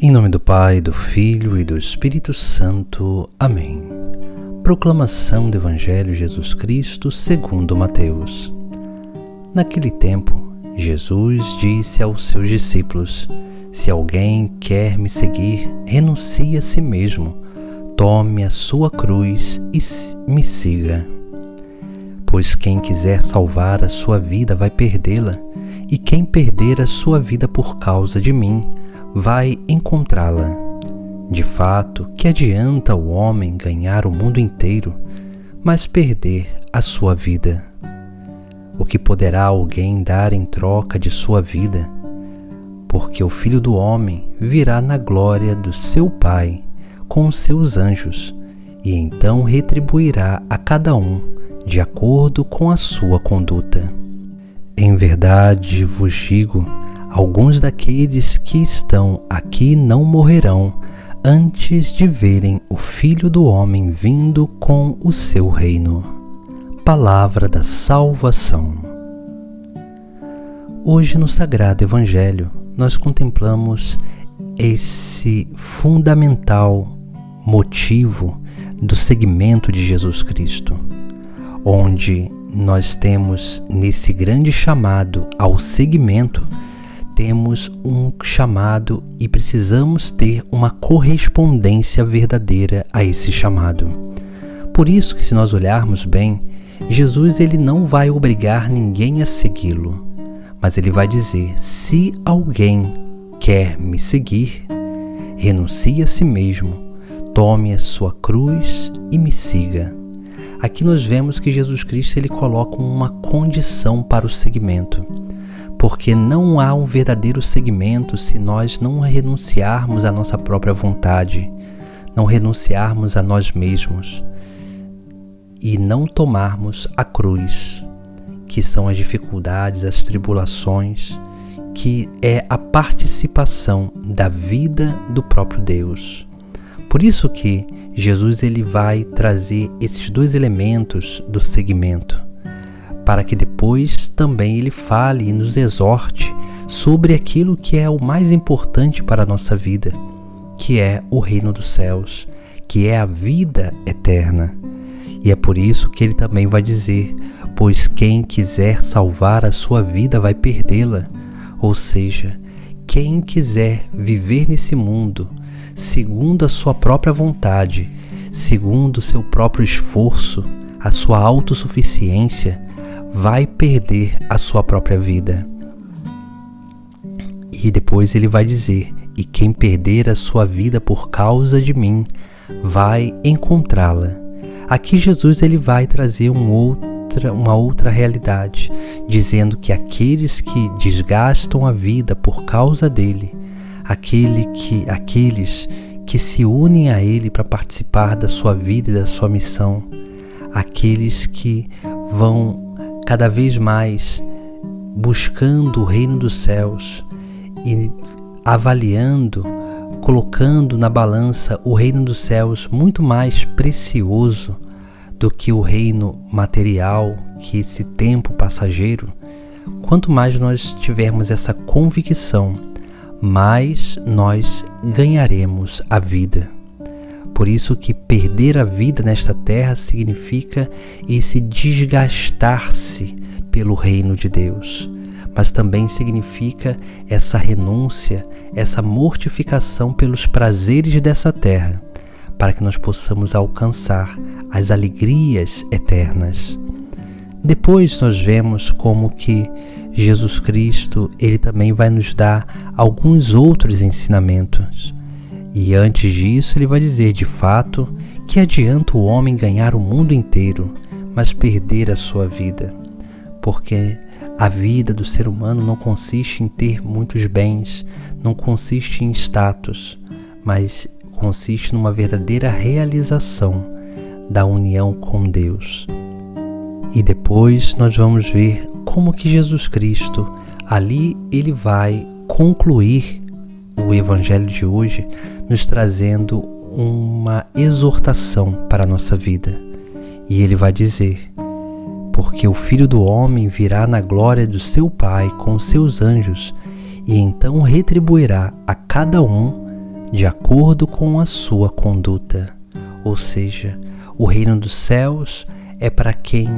Em nome do Pai, do Filho e do Espírito Santo. Amém. Proclamação do Evangelho de Jesus Cristo segundo Mateus. Naquele tempo, Jesus disse aos seus discípulos: Se alguém quer me seguir, renuncie a si mesmo, tome a sua cruz e me siga. Pois quem quiser salvar a sua vida vai perdê-la, e quem perder a sua vida por causa de mim vai encontrá-la. De fato, que adianta o homem ganhar o mundo inteiro, mas perder a sua vida? O que poderá alguém dar em troca de sua vida? Porque o Filho do Homem virá na glória do seu Pai com os seus anjos, e então retribuirá a cada um de acordo com a sua conduta. Em verdade vos digo, alguns daqueles que estão aqui não morrerão antes de verem o Filho do Homem vindo com o seu reino. Palavra da salvação. Hoje no Sagrado Evangelho nós contemplamos esse fundamental motivo do seguimento de Jesus Cristo, onde nós temos nesse grande chamado ao seguimento, temos um chamado e precisamos ter uma correspondência verdadeira a esse chamado. Por isso que, se nós olharmos bem, Jesus ele não vai obrigar ninguém a segui-lo, mas ele vai dizer: se alguém quer me seguir, renuncie a si mesmo, tome a sua cruz e me siga. Aqui nós vemos que Jesus Cristo ele coloca uma condição para o seguimento, porque não há um verdadeiro seguimento se nós não renunciarmos à nossa própria vontade, não renunciarmos a nós mesmos e não tomarmos a cruz, que são as dificuldades, as tribulações, que é a participação da vida do próprio Deus. Por isso que Jesus ele vai trazer esses dois elementos do seguimento, para que depois também ele fale e nos exorte sobre aquilo que é o mais importante para a nossa vida, que é o reino dos céus, que é a vida eterna. E é por isso que ele também vai dizer: pois quem quiser salvar a sua vida vai perdê-la. Ou seja, quem quiser viver nesse mundo segundo a sua própria vontade, segundo o seu próprio esforço, a sua autossuficiência, vai perder a sua própria vida. E depois ele vai dizer: e quem perder a sua vida por causa de mim vai encontrá-la. Aqui Jesus ele vai trazer uma outra realidade, dizendo que aqueles que desgastam a vida por causa dele, aqueles que se unem a ele para participar da sua vida e da sua missão, aqueles que vão cada vez mais buscando o reino dos céus e avaliando, colocando na balança o reino dos céus muito mais precioso do que o reino material, que esse tempo passageiro. Quanto mais nós tivermos essa convicção, mais nós ganharemos a vida. Por isso que perder a vida nesta terra significa esse desgastar-se pelo reino de Deus, mas também significa essa renúncia, essa mortificação pelos prazeres dessa terra, para que nós possamos alcançar as alegrias eternas. Depois nós vemos como que Jesus Cristo ele também vai nos dar alguns outros ensinamentos. E antes disso ele vai dizer: de fato, que adianta o homem ganhar o mundo inteiro, mas perder a sua vida? Porque a vida do ser humano não consiste em ter muitos bens, não consiste em status, mas consiste numa verdadeira realização da união com Deus. E depois nós vamos ver como que Jesus Cristo, ali ele vai concluir o Evangelho de hoje, nos trazendo uma exortação para a nossa vida. E ele vai dizer: porque o Filho do Homem virá na glória do seu Pai com seus anjos, e então retribuirá a cada um de acordo com a sua conduta. Ou seja, o reino dos céus é para quem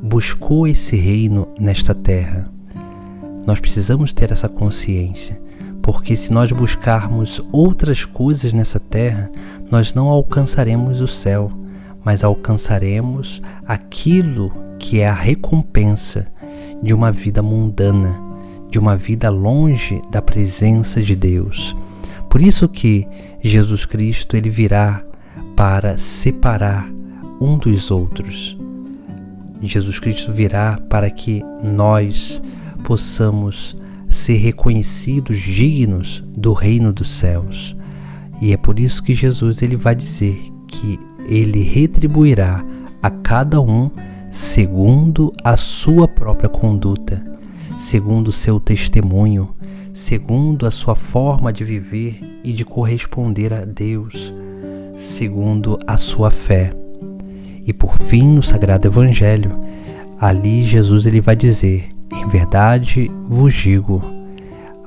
buscou esse reino nesta terra. Nós precisamos ter essa consciência, porque se nós buscarmos outras coisas nessa terra, nós não alcançaremos o céu, mas alcançaremos aquilo que é a recompensa de uma vida mundana, de uma vida longe da presença de Deus. Por isso que Jesus Cristo ele virá para separar um dos outros. Jesus Cristo virá para que nós possamos ser reconhecidos dignos do reino dos céus. E é por isso que Jesus ele vai dizer que ele retribuirá a cada um segundo a sua própria conduta, segundo o seu testemunho, segundo a sua forma de viver e de corresponder a Deus, segundo a sua fé. E por fim, no Sagrado Evangelho, ali Jesus ele vai dizer: em verdade vos digo,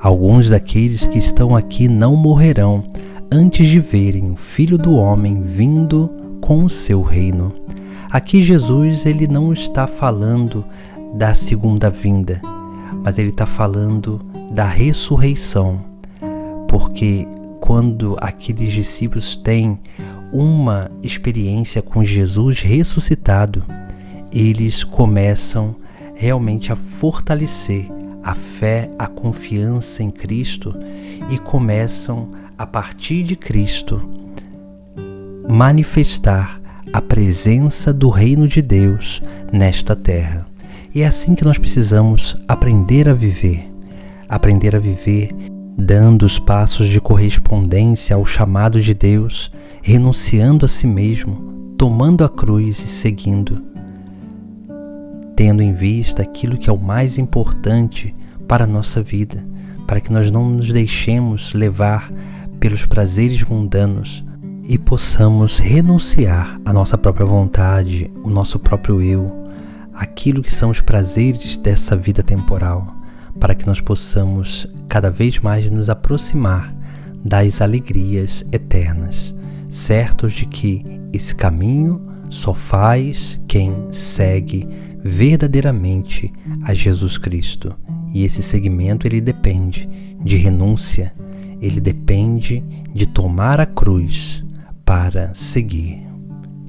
alguns daqueles que estão aqui não morrerão antes de verem o Filho do Homem vindo com o seu reino. Aqui Jesus ele não está falando da segunda vinda, mas ele está falando da ressurreição, porque quando aqueles discípulos têm uma experiência com Jesus ressuscitado, eles começam realmente a fortalecer a fé, a confiança em Cristo e começam, a partir de Cristo, manifestar a presença do reino de Deus nesta terra. E é assim que nós precisamos aprender a viver dando os passos de correspondência ao chamado de Deus, renunciando a si mesmo, tomando a cruz e seguindo, tendo em vista aquilo que é o mais importante para a nossa vida, para que nós não nos deixemos levar pelos prazeres mundanos e possamos renunciar à nossa própria vontade, o nosso próprio eu, aquilo que são os prazeres dessa vida temporal, para que nós possamos cada vez mais nos aproximar das alegrias eternas, certos de que esse caminho só faz quem segue verdadeiramente a Jesus Cristo. E esse seguimento ele depende de renúncia, ele depende de tomar a cruz para seguir.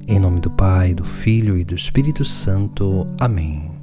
Em nome do Pai, do Filho e do Espírito Santo. Amém.